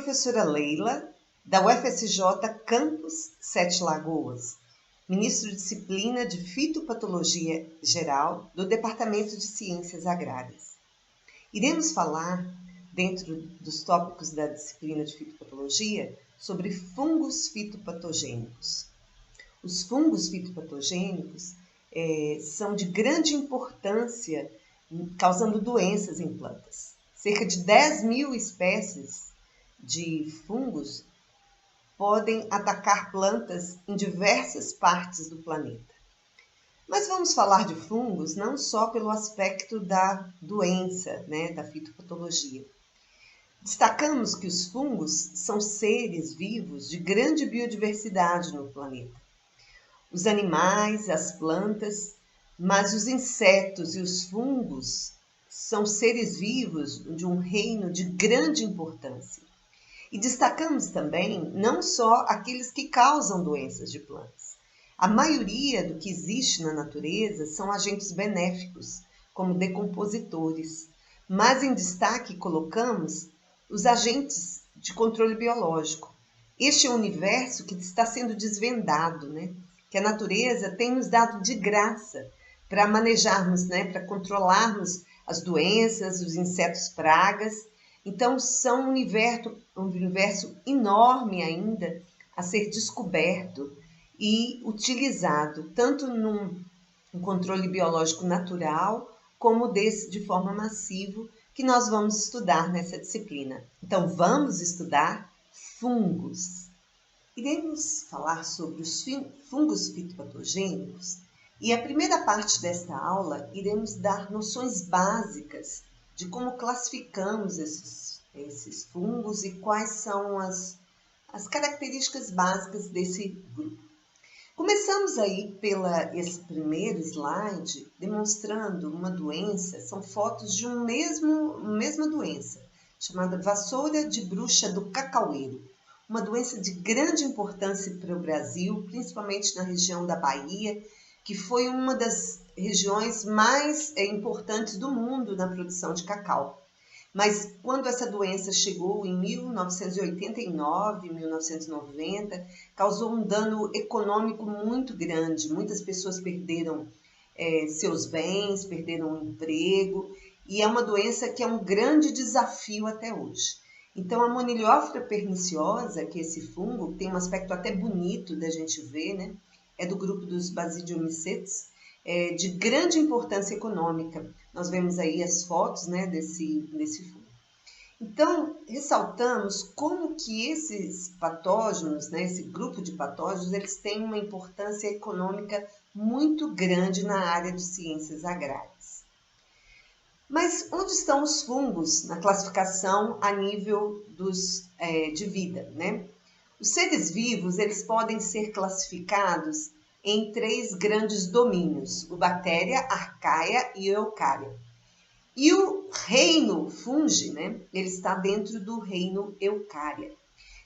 professora Leila, da UFSJ Campus Sete Lagoas, ministro de disciplina de Fitopatologia Geral do Departamento de Ciências Agrárias. Iremos falar, dentro dos tópicos da disciplina de Fitopatologia, sobre fungos fitopatogênicos. Os fungos fitopatogênicos são de grande importância, causando doenças em plantas. Cerca de 10 mil espécies de fungos podem atacar plantas em diversas partes do planeta. Mas vamos falar de fungos não só pelo aspecto da doença, da fitopatologia. Destacamos que os fungos são seres vivos de grande biodiversidade no planeta. Os animais, as plantas, mas os insetos e os fungos são seres vivos de um reino de grande importância. E destacamos também não só aqueles que causam doenças de plantas. A maioria do que existe na natureza são agentes benéficos, como decompositores. Mas em destaque colocamos os agentes de controle biológico. Este é um universo que está sendo desvendado, que a natureza tem nos dado de graça para manejarmos, para controlarmos as doenças, os insetos pragas. Então, são um universo enorme ainda a ser descoberto e utilizado, tanto num controle biológico natural, como desse de forma massiva, que nós vamos estudar nessa disciplina. Então, vamos estudar fungos. Iremos falar sobre os fungos fitopatogênicos e a primeira parte desta aula iremos dar noções básicas de como classificamos esses fungos e quais são as características básicas desse grupo. Começamos aí esse primeiro slide demonstrando uma doença, são fotos de uma mesma doença, chamada vassoura de bruxa do cacaueiro. Uma doença de grande importância para o Brasil, principalmente na região da Bahia, que foi uma das regiões mais importantes do mundo na produção de cacau. Mas quando essa doença chegou em 1989, 1990, causou um dano econômico muito grande. Muitas pessoas perderam seus bens, perderam o emprego, e é uma doença que é um grande desafio até hoje. Então, a Moniliófera perniciosa, que é esse fungo, tem um aspecto até bonito da gente ver, é do grupo dos Basidiomycetes, de grande importância econômica. Nós vemos aí as fotos desse fungo. Então, ressaltamos como que esses patógenos, esse grupo de patógenos, eles têm uma importância econômica muito grande na área de ciências agrárias. Mas onde estão os fungos na classificação a nível de vida, Os seres vivos, eles podem ser classificados em 3 grandes domínios: o bactéria, arcaia e eucária. E o reino fungi, ele está dentro do reino eucária.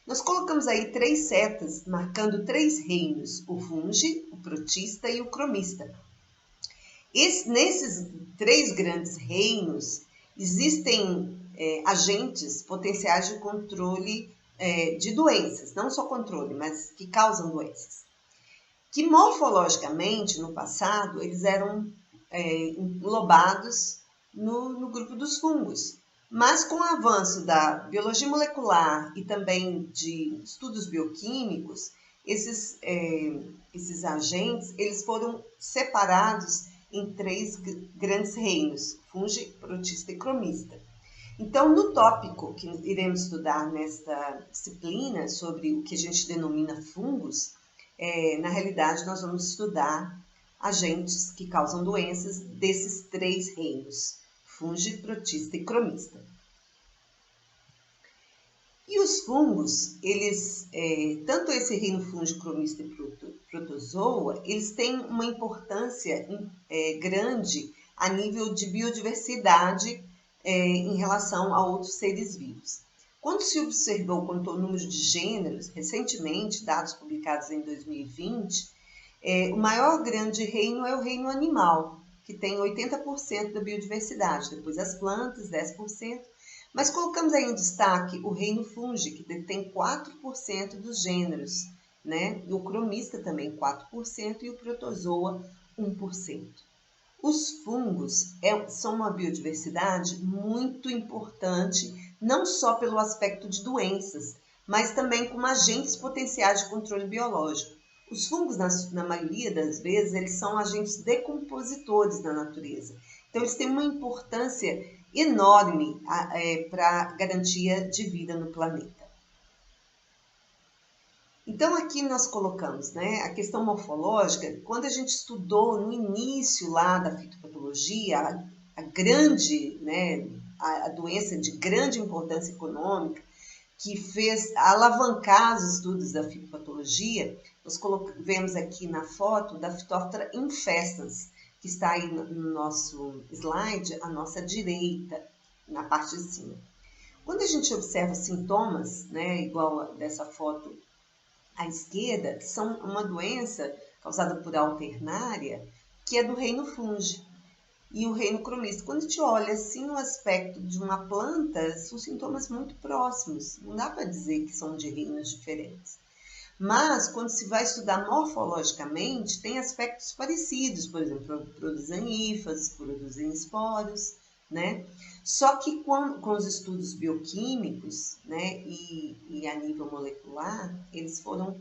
Nós colocamos aí 3 setas, marcando 3 reinos: o fungi, o protista e o cromista. Nesses 3 grandes reinos, existem agentes potenciais de controle de doenças, não só controle, mas que causam doenças. Que morfologicamente, no passado, eles eram englobados no grupo dos fungos. Mas com o avanço da biologia molecular e também de estudos bioquímicos, esses agentes eles foram separados em 3 grandes reinos: fungi, protista e cromista. Então, no tópico que iremos estudar nesta disciplina sobre o que a gente denomina fungos, na realidade nós vamos estudar agentes que causam doenças desses 3 reinos: fungi, protista e cromista. E os fungos, eles, tanto esse reino fungi, cromista e protozoa, eles têm uma importância grande a nível de biodiversidade em relação a outros seres vivos. Quando se observou quanto ao número de gêneros, recentemente, dados publicados em 2020, o maior grande reino é o reino animal, que tem 80% da biodiversidade, depois as plantas, 10%, Mas colocamos aí em destaque o reino fungi, que detém 4% dos gêneros, né? E o cromista também 4% e o protozoa 1%. Os fungos são uma biodiversidade muito importante, não só pelo aspecto de doenças, mas também como agentes potenciais de controle biológico. Os fungos, na maioria das vezes, eles são agentes decompositores da natureza. Então, eles têm uma importância enorme para a garantia de vida no planeta. Então, aqui nós colocamos, né, a questão morfológica. Quando a gente estudou no início lá da fitopatologia, a grande, né, a doença de grande importância econômica, que fez alavancar os estudos da fitopatologia, nós vemos aqui na foto da Phytophthora infestans, que está aí no nosso slide, à nossa direita, na parte de cima. Quando a gente observa sintomas, né, igual dessa foto à esquerda, são uma doença causada por alternária, que é do reino fungi, e o reino cromista. Quando a gente olha assim o aspecto de uma planta, são sintomas muito próximos. Não dá para dizer que são de reinos diferentes. Mas, quando se vai estudar morfologicamente, tem aspectos parecidos. Por exemplo, produzem hifas, produzem esporos, né? Só que com os estudos bioquímicos, né, e a nível molecular, eles foram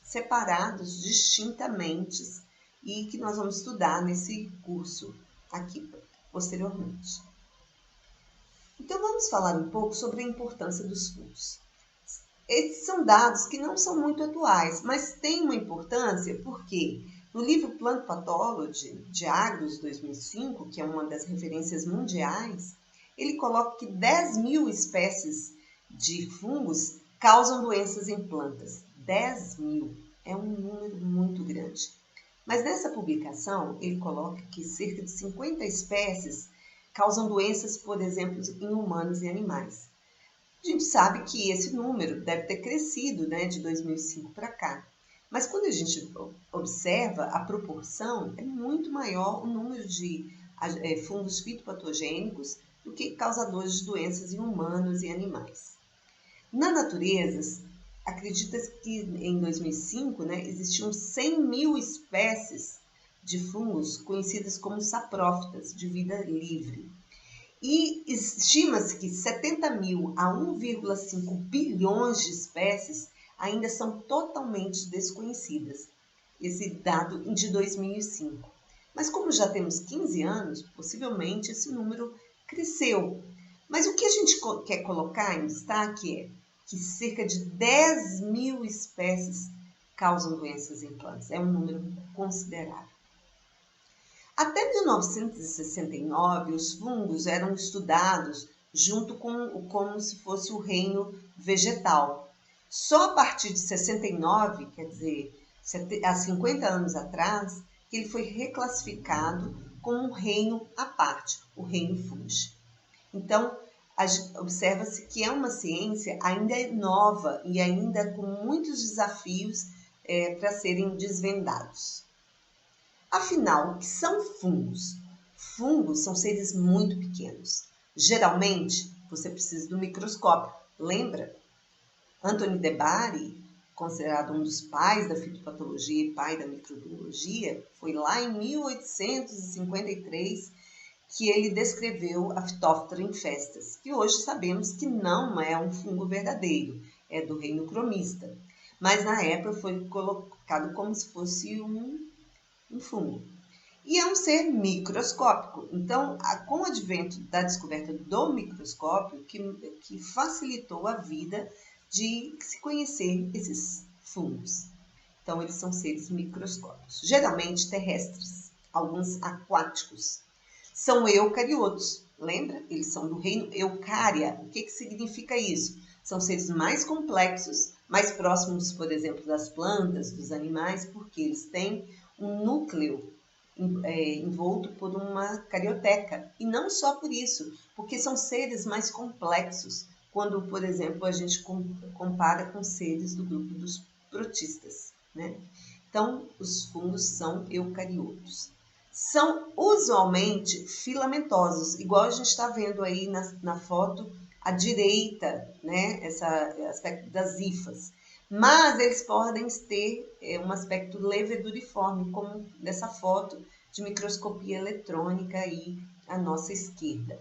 separados distintamente e que nós vamos estudar nesse curso aqui posteriormente. Então, vamos falar um pouco sobre a importância dos fungos. Esses são dados que não são muito atuais, mas têm uma importância porque no livro Plant Pathology de Agros 2005, que é uma das referências mundiais, ele coloca que 10.000 espécies de fungos causam doenças em plantas. 10.000 é um número muito grande. Mas nessa publicação, ele coloca que cerca de 50 espécies causam doenças, por exemplo, em humanos e animais. A gente sabe que esse número deve ter crescido, né, de 2005 para cá. Mas quando a gente observa a proporção, é muito maior o número de fungos fitopatogênicos do que causadores de doenças em humanos e animais. Na natureza, acredita-se que em 2005, né, existiam 100.000 espécies de fungos conhecidas como saprófitas, de vida livre. E estima-se que 70.000 a 1,5 bilhões de espécies ainda são totalmente desconhecidas. Esse dado de 2005. Mas como já temos 15 anos, possivelmente esse número cresceu. Mas o que a gente quer colocar em destaque é que cerca de 10.000 espécies causam doenças em plantas. É um número considerável. Até 1969, os fungos eram estudados junto com como se fosse o reino vegetal. Só a partir de 69, quer dizer, há 50 anos atrás, que ele foi reclassificado como um reino à parte, o reino fungi. Então, observa-se que é uma ciência ainda nova e ainda com muitos desafios para serem desvendados. Afinal, o que são fungos? Fungos são seres muito pequenos. Geralmente, você precisa do microscópio. Lembra? Anthony Debary, considerado um dos pais da fitopatologia e pai da microbiologia, foi lá em 1853 que ele descreveu a Phytophthora infestans, que hoje sabemos que não é um fungo verdadeiro, é do reino cromista. Mas na época foi colocado como se fosse um fungo. E é um ser microscópico. Então, com o advento da descoberta do microscópio, que facilitou a vida de se conhecer esses fungos. Então, eles são seres microscópicos, geralmente terrestres, alguns aquáticos. São eucariotos, lembra? Eles são do reino Eucária. O que significa isso? São seres mais complexos, mais próximos, por exemplo, das plantas, dos animais, porque eles têm um núcleo envolto por uma carioteca. E não só por isso, porque são seres mais complexos, quando, por exemplo, a gente compara com seres do grupo dos protistas, né? Então, os fungos são eucariotos. são usualmente filamentosos, igual a gente está vendo aí na foto à direita, né? Esse aspecto das hifas. Mas eles podem ter um aspecto leveduriforme, como nessa foto de microscopia eletrônica aí à nossa esquerda.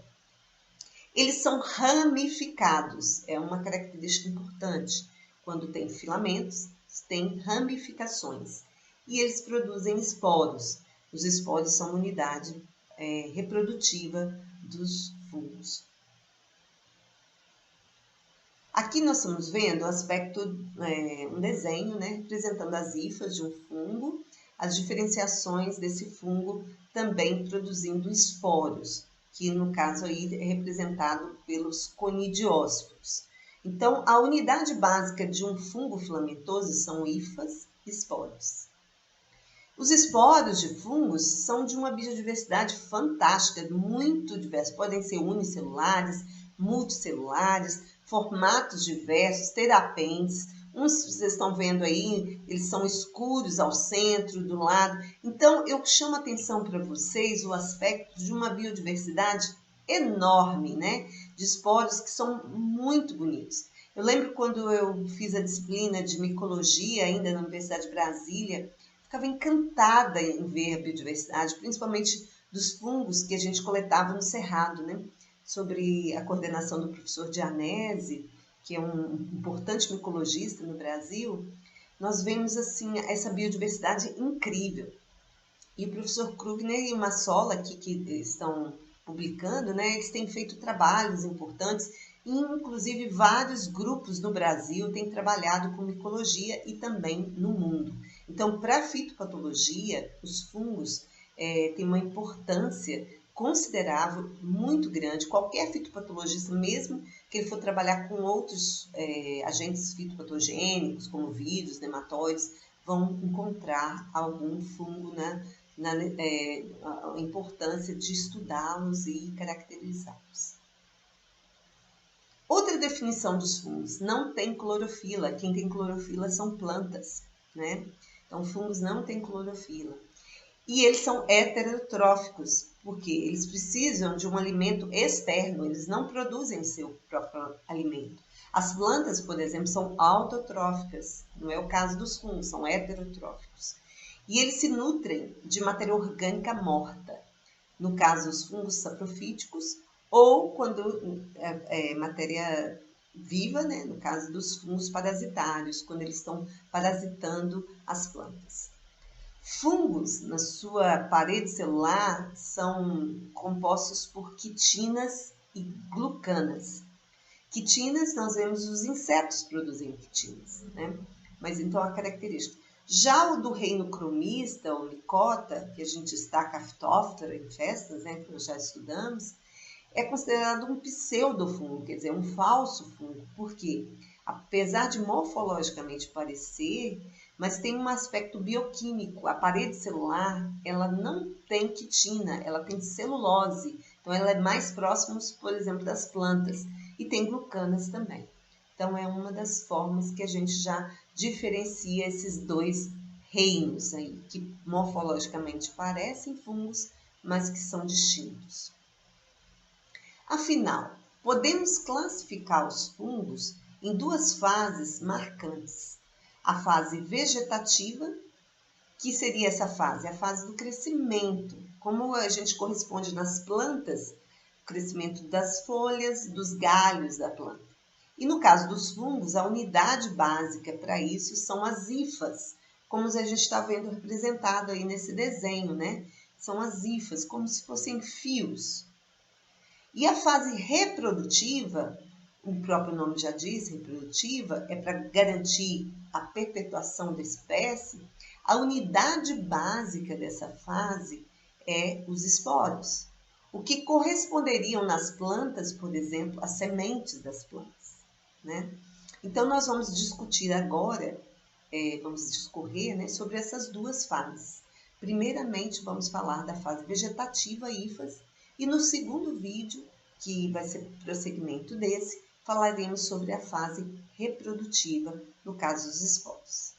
Eles são ramificados, é uma característica importante. Quando tem filamentos, tem ramificações. E eles produzem esporos. Os esporos são unidade reprodutiva dos fungos. Aqui nós estamos vendo o aspecto, um desenho, né, representando as hifas de um fungo, as diferenciações desse fungo também produzindo esporos, que no caso aí é representado pelos conidiósporos. Então, a unidade básica de um fungo filamentoso são hifas e esporos. Os esporos de fungos são de uma biodiversidade fantástica, muito diversa. Podem ser unicelulares, multicelulares, formatos diversos, terapentes. Uns vocês estão vendo aí, eles são escuros ao centro, do lado. Então, eu chamo a atenção para vocês o aspecto de uma biodiversidade enorme, né? De esporos que são muito bonitos. Eu lembro quando eu fiz a disciplina de micologia, ainda na Universidade de Brasília, ficava encantada em ver a biodiversidade, principalmente dos fungos que a gente coletava no Cerrado, né? Sobre a coordenação do professor Dianese, que é um importante micologista no Brasil, nós vemos assim essa biodiversidade incrível. E o professor Krugner e o Massola, aqui que estão publicando, né, eles têm feito trabalhos importantes, e inclusive vários grupos no Brasil têm trabalhado com micologia e também no mundo. Então, para a fitopatologia, os fungos têm uma importância considerável, muito grande. Qualquer fitopatologista, mesmo que ele for trabalhar com outros agentes fitopatogênicos, como vírus, nematóides, vão encontrar algum fungo a importância de estudá-los e caracterizá-los. Outra definição dos fungos, não tem clorofila. Quem tem clorofila são plantas, né? Então, fungos não têm clorofila. E eles são heterotróficos, porque eles precisam de um alimento externo, eles não produzem seu próprio alimento. As plantas, por exemplo, são autotróficas, não é o caso dos fungos, são heterotróficos. E eles se nutrem de matéria orgânica morta, no caso os fungos saprofíticos, ou quando matéria viva, né? No caso dos fungos parasitários, quando eles estão parasitando as plantas. Fungos, na sua parede celular, são compostos por quitinas e glucanas. Quitinas, nós vemos os insetos produzindo quitinas, né? Mas então a característica. Já o do reino cromista, ou micota, que a gente destaca a Phytophthora em festas, né, que nós já estudamos, é considerado um pseudofungo, quer dizer, um falso fungo. Por quê? Apesar de morfologicamente parecer, mas tem um aspecto bioquímico. A parede celular, ela não tem quitina, ela tem celulose. Então, ela é mais próxima, por exemplo, das plantas. E tem glucanas também. Então, é uma das formas que a gente já diferencia esses dois reinos aí, que morfologicamente parecem fungos, mas que são distintos. Afinal, podemos classificar os fungos em duas fases marcantes. A fase vegetativa, que seria essa fase? A fase do crescimento. Como a gente corresponde nas plantas, o crescimento das folhas, dos galhos da planta. E no caso dos fungos, a unidade básica para isso são as hifas, como a gente está vendo representado aí nesse desenho, né? São as hifas, como se fossem fios. E a fase reprodutiva, o próprio nome já diz, reprodutiva, é para garantir a perpetuação da espécie. A unidade básica dessa fase é os esporos, o que corresponderiam nas plantas, por exemplo, às sementes das plantas, né? Então, nós vamos discutir agora, vamos discorrer, né, sobre essas duas fases. Primeiramente, vamos falar da fase vegetativa, hifas, e no segundo vídeo, que vai ser prosseguimento desse, falaremos sobre a fase reprodutiva, no caso dos esporos.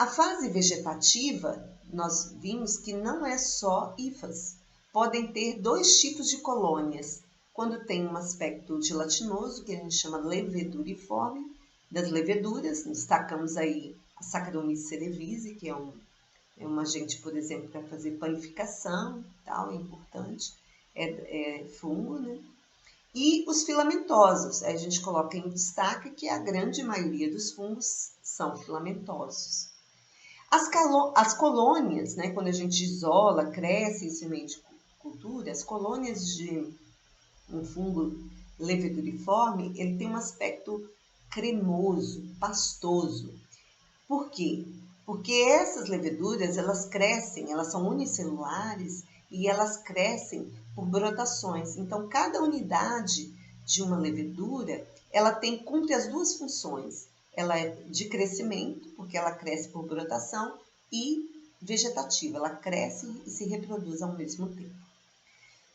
A fase vegetativa, nós vimos que não é só hifas. Podem ter dois tipos de colônias. Quando tem um aspecto gelatinoso, que a gente chama leveduriforme, das leveduras, destacamos aí a Saccharomyces cerevisiae, que é um agente, por exemplo, para fazer panificação, tal, é importante, é fungo, né? E os filamentosos, a gente coloca em destaque que a grande maioria dos fungos são filamentosos. As colônias, né, quando a gente isola, cresce esse meio de cultura, as colônias de um fungo leveduriforme, ele tem um aspecto cremoso, pastoso. Por quê? Porque essas leveduras, elas crescem, elas são unicelulares e elas crescem por brotações. Então, cada unidade de uma levedura, ela cumpre as duas funções. Ela é de crescimento, porque ela cresce por brotação, e vegetativa, ela cresce e se reproduz ao mesmo tempo.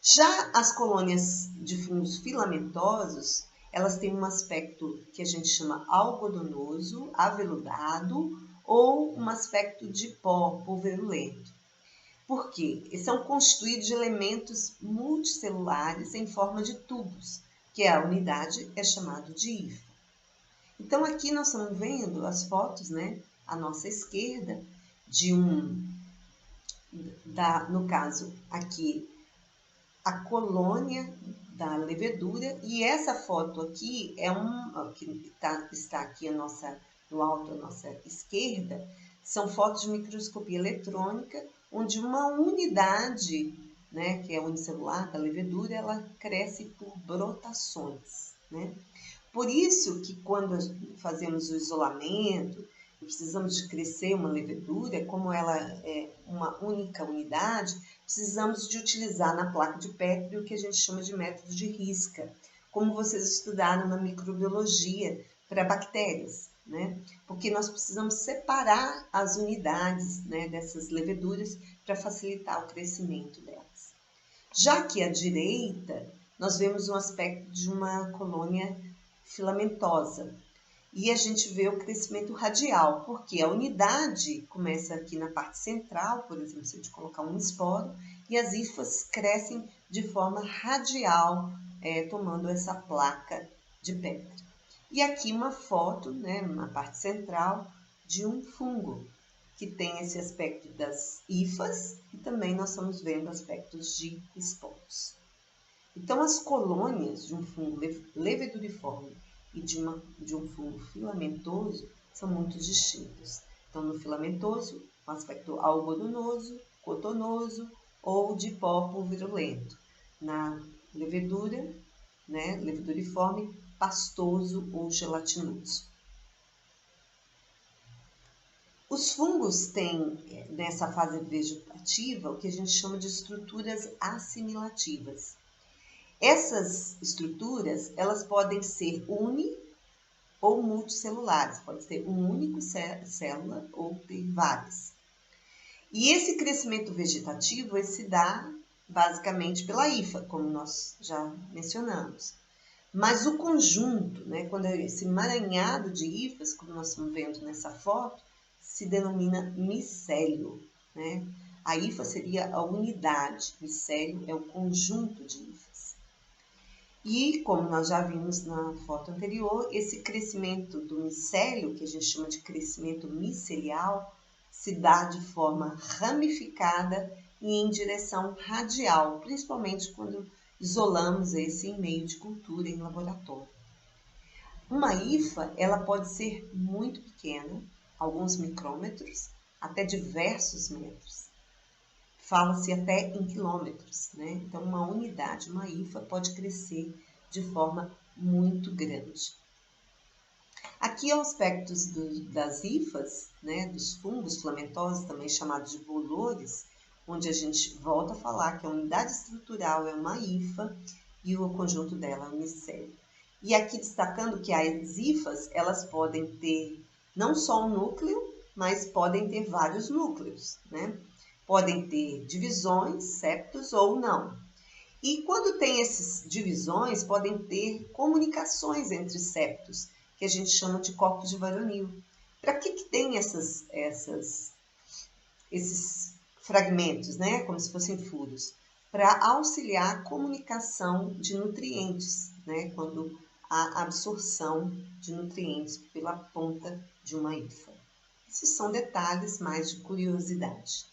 Já as colônias de fungos filamentosos, elas têm um aspecto que a gente chama algodonoso, aveludado, ou um aspecto de pó, pulverulento. Por quê? Eles são constituídos de elementos multicelulares em forma de tubos, que a unidade é chamada de hifa. Então, aqui nós estamos vendo as fotos, né, à nossa esquerda, no caso, aqui, a colônia da levedura, e essa foto aqui que está aqui no alto à nossa esquerda, são fotos de microscopia eletrônica, onde uma unidade, né, que é unicelular da levedura, ela cresce por brotações, né? Por isso que quando fazemos o isolamento, e precisamos de crescer uma levedura, como ela é uma única unidade, precisamos de utilizar na placa de Petri o que a gente chama de método de Risca, como vocês estudaram na microbiologia para bactérias, né? Porque nós precisamos separar as unidades, né, dessas leveduras para facilitar o crescimento delas. Já que à direita, nós vemos um aspecto de uma colônia filamentosa, e a gente vê o crescimento radial, porque a unidade começa aqui na parte central, por exemplo, se a gente colocar um esporo, e as hifas crescem de forma radial, tomando essa placa de Petri. E aqui uma foto, né, na parte central, de um fungo, que tem esse aspecto das hifas, e também nós estamos vendo aspectos de esporos. Então, as colônias de um fungo leveduriforme e de um fungo filamentoso são muito distintos. Então, no filamentoso, um aspecto algodonoso, cotonoso ou de pó pulverulento. Na levedura, né, leveduriforme, pastoso ou gelatinoso. Os fungos têm, nessa fase vegetativa, o que a gente chama de estruturas assimilativas. Essas estruturas, elas podem ser uni ou multicelulares, pode ser uma única célula ou ter várias. E esse crescimento vegetativo se dá basicamente pela hifa, como nós já mencionamos. Mas o conjunto, né, quando esse emaranhado de hifas, como nós estamos vendo nessa foto, se denomina micélio, né? A hifa seria a unidade, micélio é o conjunto de hifas. E, como nós já vimos na foto anterior, esse crescimento do micélio, que a gente chama de crescimento micelial, se dá de forma ramificada e em direção radial, principalmente quando isolamos esse em meio de cultura em laboratório. Uma hifa, ela pode ser muito pequena, alguns micrômetros, até diversos metros. Fala-se até em quilômetros, né? Então, uma unidade, uma hifa, pode crescer de forma muito grande. Aqui, aspectos das hifas, né, dos fungos filamentosos, também chamados de bolores, onde a gente volta a falar que a unidade estrutural é uma hifa e o conjunto dela é um micélio. E aqui destacando que as hifas, elas podem ter não só um núcleo, mas podem ter vários núcleos, né? Podem ter divisões, septos ou não. E quando tem essas divisões, podem ter comunicações entre septos, que a gente chama de corpos de varonil, Para que tem esses fragmentos, né? Como se fossem furos? Para auxiliar a comunicação de nutrientes, né? Quando há absorção de nutrientes pela ponta de uma hifa. Esses são detalhes mais de curiosidade.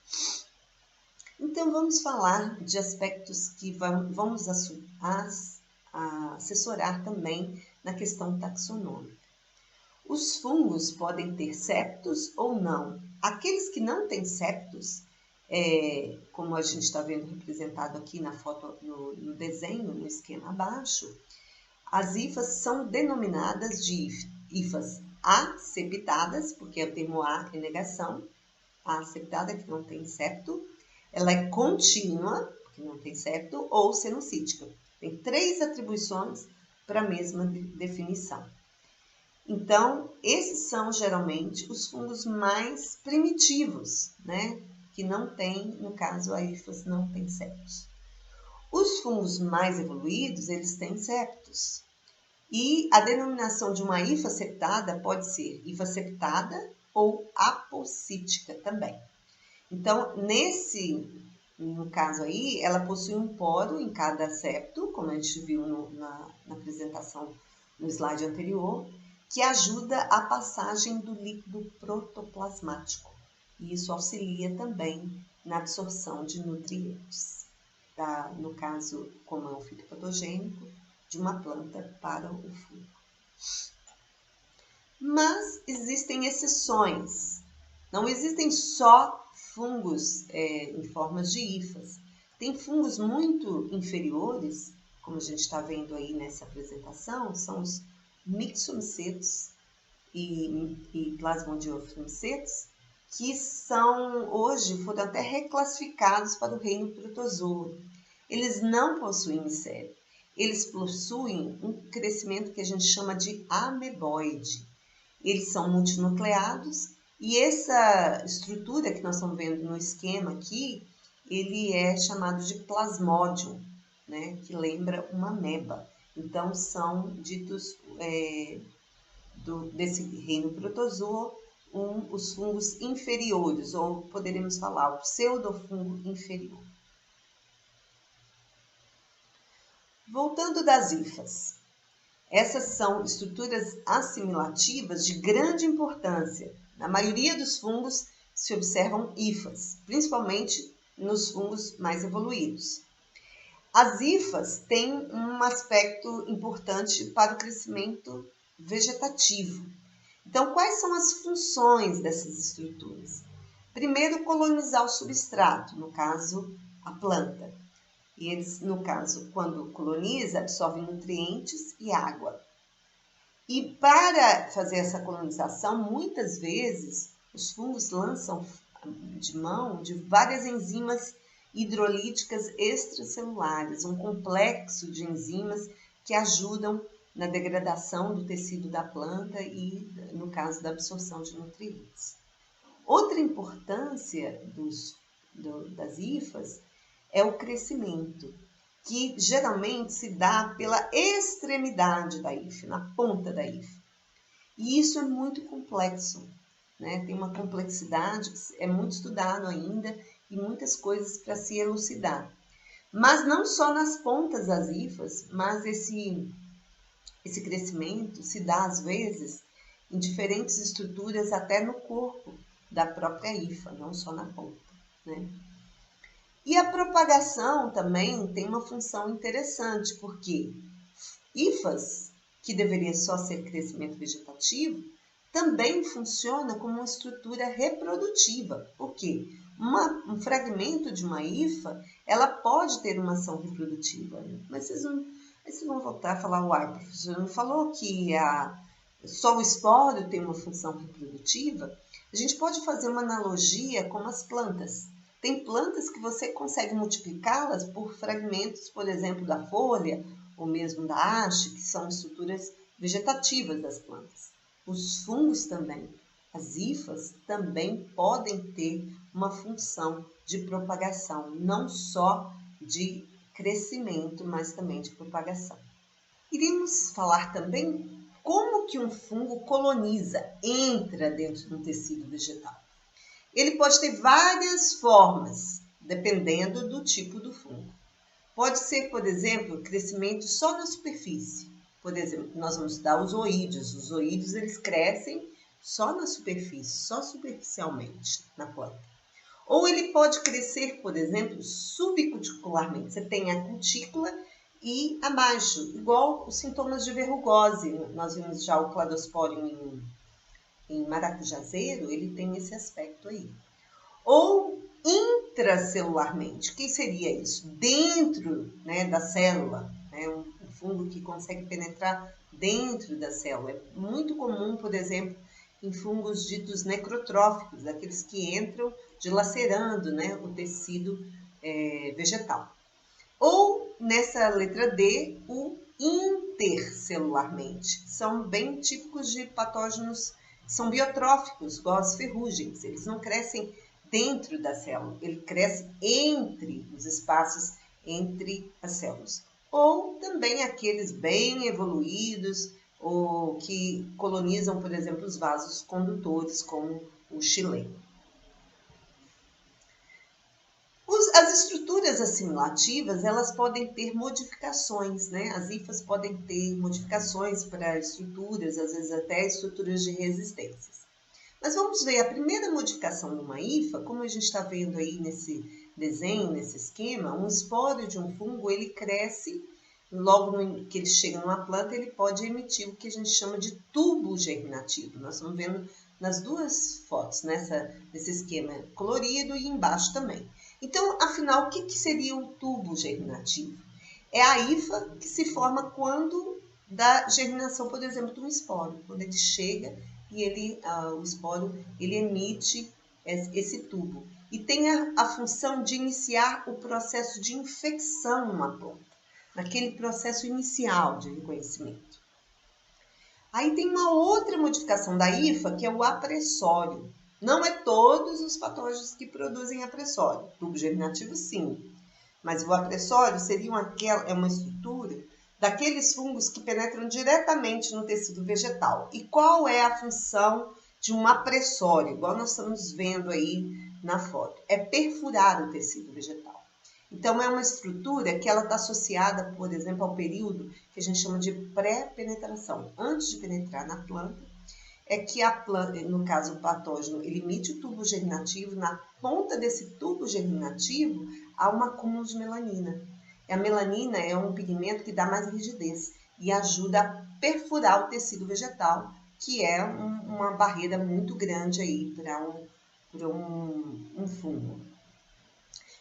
Então, vamos falar de aspectos que vamos assessorar também na questão taxonômica. Os fungos podem ter septos ou não. Aqueles que não têm septos, como a gente está vendo representado aqui na foto, no desenho, no esquema abaixo, as hifas são denominadas de hifas aseptadas, porque o termo A é negação, a aseptada que não tem septo, ela é contínua, porque não tem septo, ou cenocítica. Tem 3 atribuições para a mesma definição. Então, esses são geralmente os fungos mais primitivos, né? Que não tem, no caso, a hifas não tem septos. Os fungos mais evoluídos, eles têm septos. E a denominação de uma hifa septada pode ser hifa septada ou apocítica também. Então, no caso aí, ela possui um poro em cada septo, como a gente viu na apresentação no slide anterior, que ajuda a passagem do líquido protoplasmático. E isso auxilia também na absorção de nutrientes, no caso, como é um fitopatogênico, de uma planta para o fungo. Mas existem exceções. Não existem só fungos em formas de hifas. Tem fungos muito inferiores, como a gente está vendo aí nessa apresentação, são os mixomicetos e plasmodiomicetos, que foram até reclassificados para o reino protozoa. Eles não possuem micélio. Eles possuem um crescimento que a gente chama de ameboide. Eles são multinucleados e essa estrutura que nós estamos vendo no esquema aqui, ele é chamado de plasmódio, né, que lembra uma ameba. Então, são ditos desse reino protozoa os fungos inferiores, ou poderíamos falar o pseudofungo inferior. Voltando das hifas. Essas são estruturas assimilativas de grande importância. Na maioria dos fungos se observam hifas, principalmente nos fungos mais evoluídos. As hifas têm um aspecto importante para o crescimento vegetativo. Então, quais são as funções dessas estruturas? Primeiro, colonizar o substrato, no caso, a planta. E eles, no caso, quando coloniza, absorvem nutrientes e água. E para fazer essa colonização, muitas vezes, os fungos lançam de mão de várias enzimas hidrolíticas extracelulares, um complexo de enzimas que ajudam na degradação do tecido da planta e, no caso, da absorção de nutrientes. Outra importância das hifas é o crescimento, que geralmente se dá pela extremidade da hifa, na ponta da hifa. E isso é muito complexo, né? Tem uma complexidade que é muito estudado ainda e muitas coisas para se elucidar. Mas não só nas pontas das hifas, mas esse crescimento se dá às vezes em diferentes estruturas até no corpo da própria hifa, não só na ponta, né? E a propagação também tem uma função interessante, porque hifas, que deveria só ser crescimento vegetativo, também funciona como uma estrutura reprodutiva. Por quê? Um fragmento de uma hifa, ela pode ter uma ação reprodutiva. Mas vocês vão voltar a falar, uai, professor, não falou que só o esporo tem uma função reprodutiva? A gente pode fazer uma analogia com as plantas. Tem plantas que você consegue multiplicá-las por fragmentos, por exemplo, da folha ou mesmo da haste, que são estruturas vegetativas das plantas. Os fungos também, as hifas também podem ter uma função de propagação, não só de crescimento, mas também de propagação. Iremos falar também Como que um fungo coloniza, entra dentro de um tecido vegetal? Ele pode ter várias formas, dependendo do tipo do fungo. Pode ser, por exemplo, crescimento só na superfície. Por exemplo, nós vamos estudar os oídeos. Os oídeos, eles crescem só na superfície, só superficialmente na planta. Ou ele pode crescer, por exemplo, subcuticularmente. Você tem a cutícula e abaixo, igual os sintomas de verrugose. Nós vimos já o cladosporium em maracujazeiro, ele tem esse aspecto aí. Ou intracelularmente. O que seria isso? Dentro, né, da célula, né, um fungo que consegue penetrar dentro da célula. É muito comum, por exemplo, em fungos ditos necrotróficos, aqueles que entram dilacerando, né, o tecido vegetal. Ou, nessa letra D, o intercelularmente. São bem típicos de patógenos, são biotróficos, igual as ferrugens. Eles não crescem dentro da célula, ele cresce entre os espaços entre as células. Ou também aqueles bem evoluídos, ou que colonizam, por exemplo, os vasos condutores, como o xilema. As estruturas assimilativas, elas podem ter modificações, né? As hifas podem ter modificações para estruturas, às vezes até estruturas de resistências. Mas vamos ver a primeira modificação de uma hifa, como a gente está vendo aí nesse desenho, nesse esquema, um esporo de um fungo, ele cresce, logo que ele chega numa planta, ele pode emitir o que a gente chama de tubo germinativo. Nós estamos vendo nas duas fotos, nesse esquema colorido e embaixo também. Então, afinal, o que seria o tubo germinativo? É a hifa que se forma quando da germinação, por exemplo, de um esporo. Quando ele chega e o esporo ele emite esse tubo. E tem a função de iniciar o processo de infecção numa planta, naquele processo inicial de reconhecimento. Aí tem uma outra modificação da hifa, que é o apressório. Não é todos os patógenos que produzem apressório. Tubo germinativo, sim. Mas o apressório seria uma estrutura daqueles fungos que penetram diretamente no tecido vegetal. E qual é a função de um apressório? Igual nós estamos vendo aí na foto. É perfurar o tecido vegetal. Então, é uma estrutura que ela está associada, por exemplo, ao período que a gente chama de pré-penetração. Antes de penetrar na planta, é que a planta, no caso o patógeno, ele emite o tubo germinativo. Na ponta desse tubo germinativo há um acúmulo de melanina. A melanina é um pigmento que dá mais rigidez e ajuda a perfurar o tecido vegetal, que é uma barreira muito grande aí para um fungo.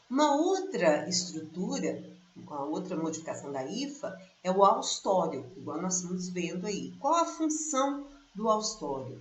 Uma outra estrutura, uma outra modificação da hifa é o austório, igual nós estamos vendo aí. Qual a função do austório?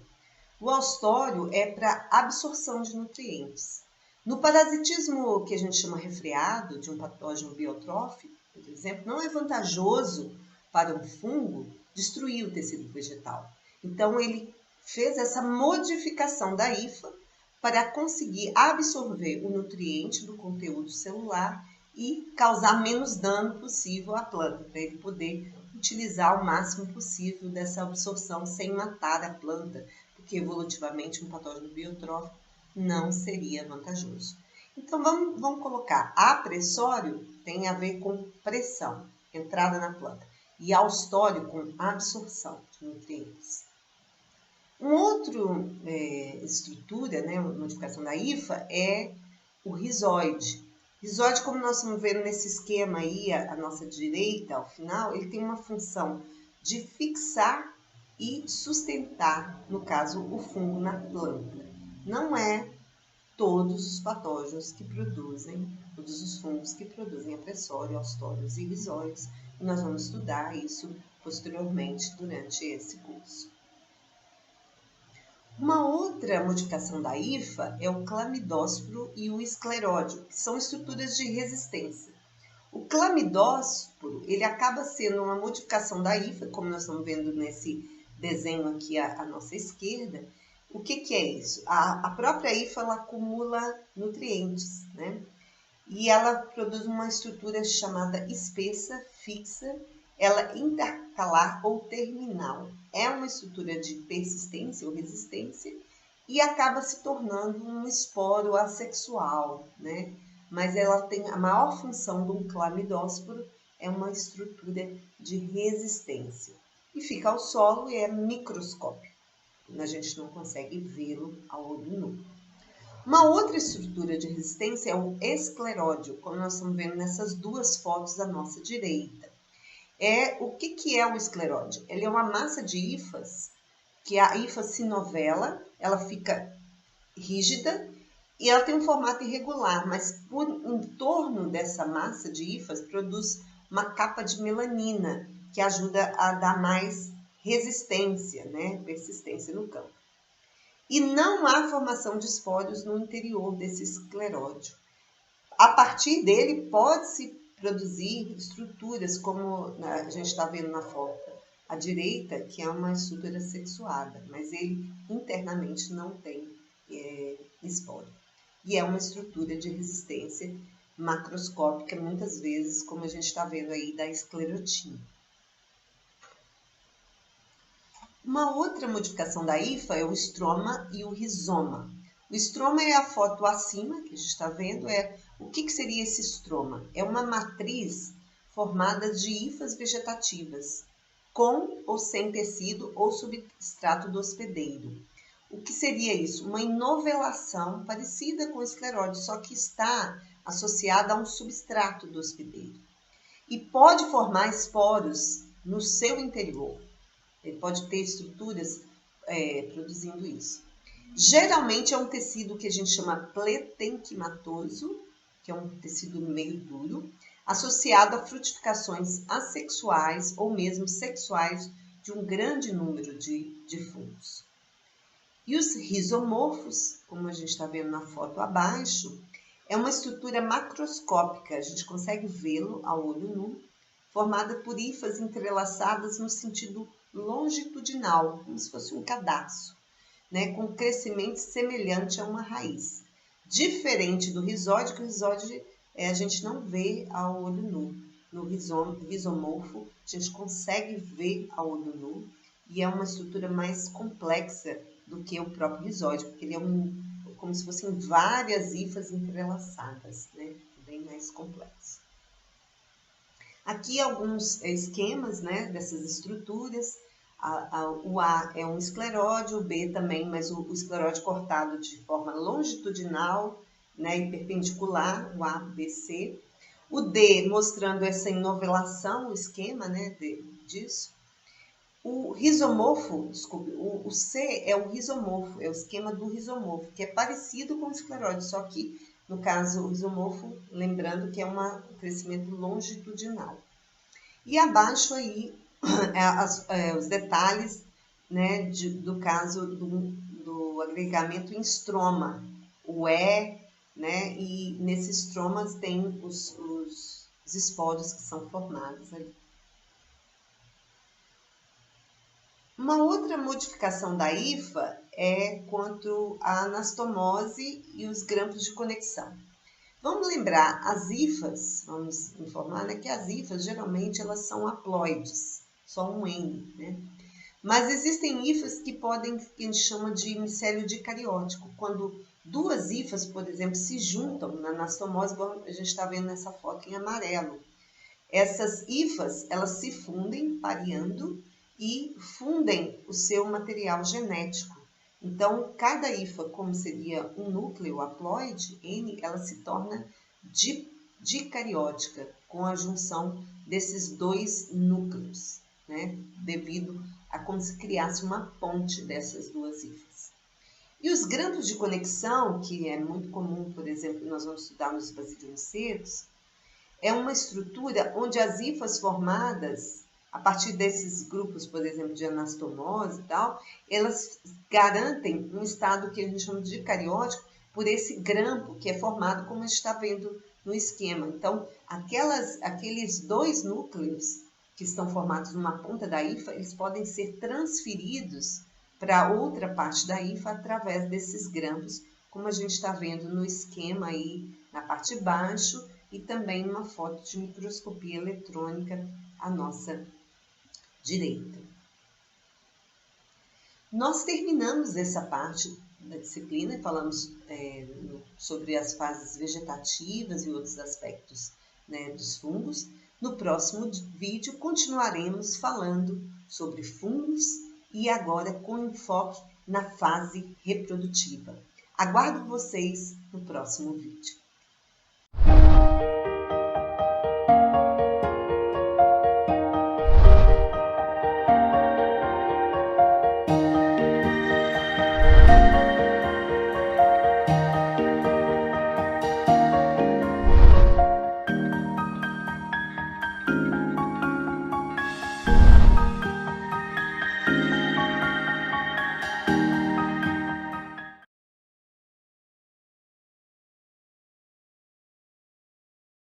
O austório é para absorção de nutrientes. No parasitismo que a gente chama resfriado, de um patógeno biotrófico, por exemplo, não é vantajoso para um fungo destruir o tecido vegetal. Então, ele fez essa modificação da hifa para conseguir absorver o nutriente do conteúdo celular e causar menos dano possível à planta, para ele poder utilizar o máximo possível dessa absorção sem matar a planta, porque evolutivamente um patógeno biotrófico não seria vantajoso. Então vamos colocar, apressório tem a ver com pressão, entrada na planta, e austório com absorção de nutrientes. Uma outra estrutura, né, modificação da hifa, é o rizóide. Rizóide, como nós estamos vendo nesse esquema aí, à nossa direita, ao final, ele tem uma função de fixar e sustentar, no caso, o fungo na planta. Não é todos os patógenos que produzem, todos os fungos que produzem apressório, austórios e rizóides. E nós vamos estudar isso posteriormente durante esse curso. Uma outra modificação da hifa é o clamidósporo e o escleródio, que são estruturas de resistência. O clamidósporo, ele acaba sendo uma modificação da hifa, como nós estamos vendo nesse desenho aqui à nossa esquerda. O que é isso? A própria hifa, ela acumula nutrientes, né? E ela produz uma estrutura chamada espessa, fixa. ela intercalar ou terminal. É uma estrutura de persistência ou resistência e acaba se tornando um esporo assexual, né? Mas ela tem a maior função do clamidósporo, é uma estrutura de resistência. E fica ao solo e é microscópico. A gente não consegue vê-lo ao olho nu. Uma outra estrutura de resistência é o escleródio, como nós estamos vendo nessas duas fotos à nossa direita. O que é o escleródio? Ele é uma massa de hifas, que a hifa se novela, ela fica rígida e ela tem um formato irregular, mas em torno dessa massa de hifas produz uma capa de melanina, que ajuda a dar mais resistência, né? Persistência no campo. E não há formação de espólios no interior desse escleródio. A partir dele pode-se produzir estruturas, como a gente está vendo na foto à direita, que é uma estrutura sexuada, mas ele internamente não tem espólio. E é uma estrutura de resistência macroscópica, muitas vezes, como a gente está vendo aí da esclerotina. Uma outra modificação da hifa é o estroma e o rizoma. O estroma é a foto acima, que a gente está vendo, o que seria esse estroma? É uma matriz formada de hifas vegetativas, com ou sem tecido ou substrato do hospedeiro. O que seria isso? Uma enovelação parecida com o escleróide, só que está associada a um substrato do hospedeiro. E pode formar esporos no seu interior. Ele pode ter estruturas produzindo isso. Geralmente é um tecido que a gente chama pletenquimatoso, que é um tecido meio duro, associado a frutificações assexuais ou mesmo sexuais de um grande número de fungos. E os rizomorfos, como a gente está vendo na foto abaixo, é uma estrutura macroscópica, a gente consegue vê-lo ao olho nu, formada por hifas entrelaçadas no sentido longitudinal, como se fosse um cadarço, né, com crescimento semelhante a uma raiz. Diferente do rizóide, que o rizóide a gente não vê ao olho nu. No rizomorfo, a gente consegue ver ao olho nu e é uma estrutura mais complexa do que o próprio rizóide, porque ele é como se fossem várias hifas entrelaçadas, né, bem mais complexo. Aqui alguns esquemas, né, dessas estruturas. O A é um escleróide, o B também, mas o escleróide cortado de forma longitudinal, né, e perpendicular, o ABC. O D mostrando essa enovelação, o esquema, né, disso. O rizomorfo, desculpe, o C é o rizomorfo, é o esquema do rizomorfo, que é parecido com o escleróide, só que, no caso, o rizomorfo, lembrando que é um crescimento longitudinal. E abaixo aí, os detalhes, né, do caso do agregamento em estroma, o E, né, e nesses estromas tem os esporos que são formados ali. Uma outra modificação da hifa é quanto à anastomose e os grampos de conexão. Vamos lembrar, as hifas, vamos informar, né, que as hifas geralmente elas são haploides, só um N, né? Mas existem hifas que a gente chama de micélio dicariótico, quando duas hifas, por exemplo, se juntam na anastomose, a gente está vendo nessa foto em amarelo. Essas hifas, elas se fundem pareando e fundem o seu material genético. Então, cada hifa, como seria um núcleo haploide, N, ela se torna dicariótica, com a junção desses dois núcleos, né? Devido a como se criasse uma ponte dessas duas hifas. E os grampos de conexão, que é muito comum, por exemplo, nós vamos estudar nos basidiomicetos, é uma estrutura onde as hifas formadas a partir desses grupos, por exemplo, de anastomose e tal, elas garantem um estado que a gente chama de dicariótico por esse grampo que é formado, como a gente está vendo no esquema. Então, aqueles dois núcleos que estão formados numa ponta da hifa, eles podem ser transferidos para outra parte da hifa através desses grampos, como a gente está vendo no esquema aí na parte de baixo e também numa foto de microscopia eletrônica à nossa direita. Nós terminamos essa parte da disciplina e falamos sobre as fases vegetativas e outros aspectos, né, dos fungos. No próximo vídeo continuaremos falando sobre fungos e agora com enfoque na fase reprodutiva. Aguardo vocês no próximo vídeo.